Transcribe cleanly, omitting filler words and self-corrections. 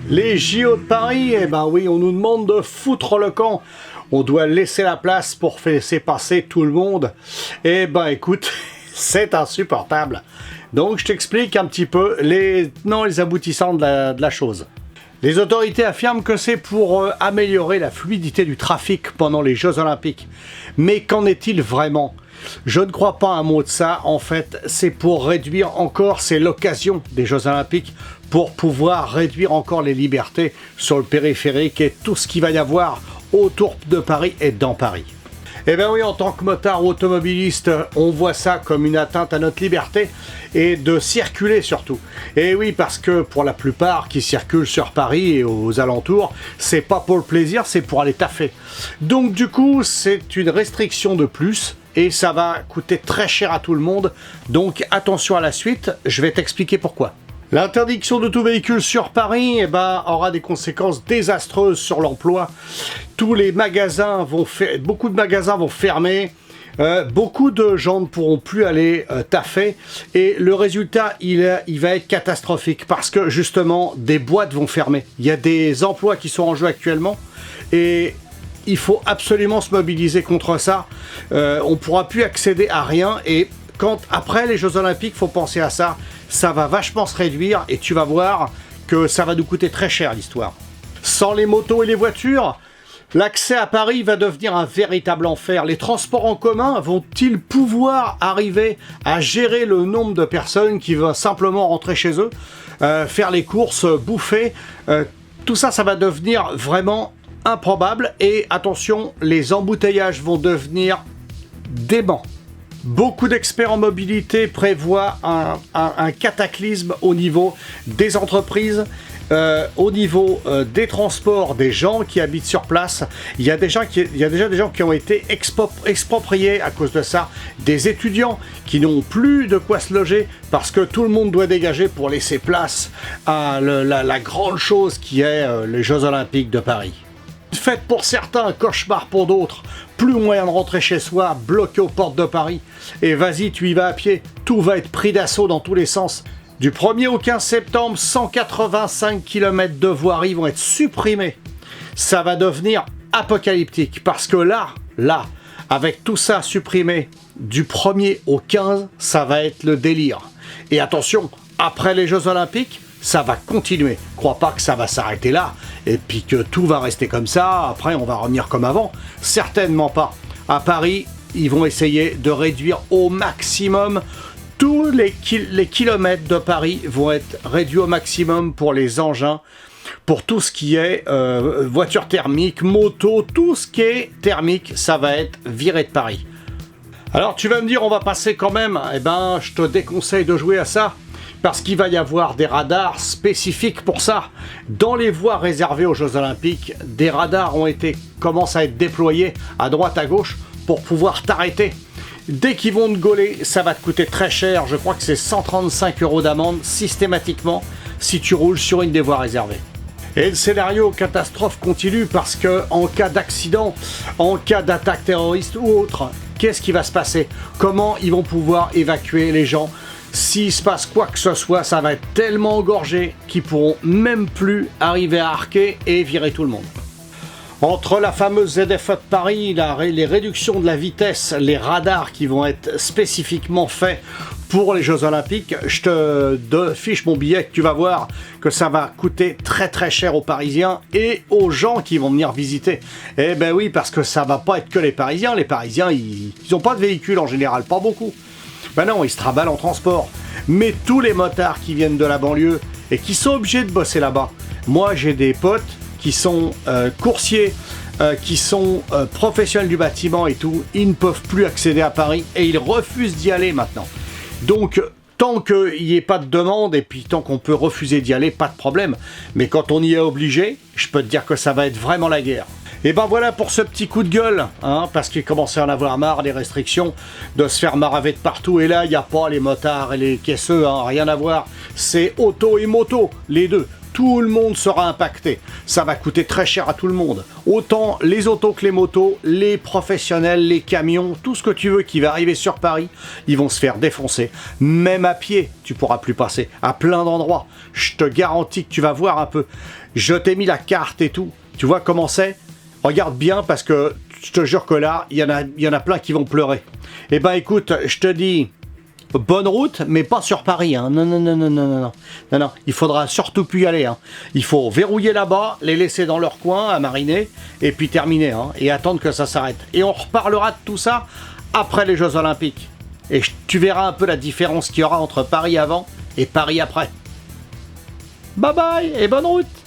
Les JO de Paris, eh ben oui, on nous demande de foutre le camp. On doit laisser la place pour laisser passer tout le monde. Eh ben écoute, c'est insupportable. Donc je t'explique un petit peu les aboutissants de la chose. Les autorités affirment que c'est pour améliorer la fluidité du trafic pendant les Jeux Olympiques. Mais qu'en est-il vraiment ? Je ne crois pas un mot de ça. En fait, c'est pour réduire encore, c'est l'occasion des Jeux Olympiques pour pouvoir réduire encore les libertés sur le périphérique et tout ce qu'il va y avoir autour de Paris et dans Paris. Eh bien oui, en tant que motard ou automobiliste, on voit ça comme une atteinte à notre liberté et de circuler surtout. Et oui, parce que pour la plupart qui circulent sur Paris et aux alentours, c'est pas pour le plaisir, c'est pour aller taffer. Donc du coup, c'est une restriction de plus et ça va coûter très cher à tout le monde. Donc attention à la suite, je vais t'expliquer pourquoi. L'interdiction de tout véhicule sur Paris aura des conséquences désastreuses sur l'emploi. Tous les magasins beaucoup de magasins vont fermer. Beaucoup de gens ne pourront plus aller taffer et le résultat il va être catastrophique parce que justement des boîtes vont fermer. Il y a des emplois qui sont en jeu actuellement et il faut absolument se mobiliser contre ça. On ne pourra plus accéder à rien et après les Jeux Olympiques, faut penser à ça. Ça va vachement se réduire et tu vas voir que ça va nous coûter très cher l'histoire. Sans les motos et les voitures, l'accès à Paris va devenir un véritable enfer. Les transports en commun vont-ils pouvoir arriver à gérer le nombre de personnes qui vont simplement rentrer chez eux, faire les courses, bouffer tout ça, ça va devenir vraiment improbable. Et attention, les embouteillages vont devenir déments. Beaucoup d'experts en mobilité prévoient un cataclysme au niveau des entreprises, au niveau des transports, des gens qui habitent sur place. Il y a déjà des gens qui ont été expropriés à cause de ça. Des étudiants qui n'ont plus de quoi se loger parce que tout le monde doit dégager pour laisser place à la grande chose qui est les Jeux Olympiques de Paris. Fête pour certains, cauchemar pour d'autres. Plus moyen de rentrer chez soi, bloqué aux portes de Paris. Et vas-y, tu y vas à pied. Tout va être pris d'assaut dans tous les sens. Du 1er au 15 septembre, 185 km de voirie vont être supprimés. Ça va devenir apocalyptique. Parce que là, avec tout ça supprimé, du 1er au 15, ça va être le délire. Et attention, après les Jeux Olympiques, ça va continuer. Crois pas que ça va s'arrêter là et puis que tout va rester comme ça, après on va revenir comme avant. Certainement pas. À Paris, ils vont essayer de réduire au maximum. Tous les kilomètres de Paris vont être réduits au maximum pour les engins, pour tout ce qui est voiture thermique, moto, tout ce qui est thermique, ça va être viré de Paris. Alors tu vas me dire, on va passer quand même. Eh ben, je te déconseille de jouer à ça. Parce qu'il va y avoir des radars spécifiques pour ça. Dans les voies réservées aux Jeux Olympiques, des radars commencent à être déployés à droite à gauche pour pouvoir t'arrêter. Dès qu'ils vont te gauler, ça va te coûter très cher. Je crois que c'est 135 € d'amende systématiquement si tu roules sur une des voies réservées. Et le scénario catastrophe continue parce que en cas d'accident, en cas d'attaque terroriste ou autre, qu'est-ce qui va se passer? Comment ils vont pouvoir évacuer les gens? S'il se passe quoi que ce soit, ça va être tellement engorgé qu'ils pourront même plus arriver à arquer et virer tout le monde. Entre la fameuse ZFE de Paris, les réductions de la vitesse, les radars qui vont être spécifiquement faits pour les Jeux Olympiques, je te fiche mon billet que tu vas voir que ça va coûter très très cher aux Parisiens et aux gens qui vont venir visiter. Eh ben oui, parce que ça va pas être que les Parisiens. Les Parisiens, ils ont pas de véhicule en général, pas beaucoup. Ben non, ils se traballent en transport. Mais tous les motards qui viennent de la banlieue et qui sont obligés de bosser là-bas. Moi, j'ai des potes qui sont coursiers, qui sont professionnels du bâtiment et tout. Ils ne peuvent plus accéder à Paris et ils refusent d'y aller maintenant. Donc, tant qu'il n'y ait pas de demande et puis tant qu'on peut refuser d'y aller, pas de problème. Mais quand on y est obligé, je peux te dire que ça va être vraiment la guerre. Et ben voilà pour ce petit coup de gueule, parce qu'il commençait à en avoir marre des restrictions, de se faire maraver de partout. Et là, il n'y a pas les motards et les caisseux, rien à voir. C'est auto et moto, les deux. tout le monde sera impacté. Ça va coûter très cher à tout le monde. Autant les autos que les motos, les professionnels, les camions, tout ce que tu veux qui va arriver sur Paris, ils vont se faire défoncer. Même à pied, tu pourras plus passer à plein d'endroits. Je te garantis que tu vas voir un peu. Je t'ai mis la carte et tout. Tu vois comment c'est? Regarde bien parce que je te jure que là, il y en a plein qui vont pleurer. Eh ben écoute, je te dis... bonne route, mais pas sur Paris. Hein. Non, non, non, non, non, non, non, non, non. Il faudra surtout plus y aller. Hein. Il faut verrouiller là-bas, les laisser dans leur coin à mariner, et puis terminer, hein, et attendre que ça s'arrête. Et on reparlera de tout ça après les Jeux Olympiques. Et tu verras un peu la différence qu'il y aura entre Paris avant et Paris après. Bye bye et bonne route!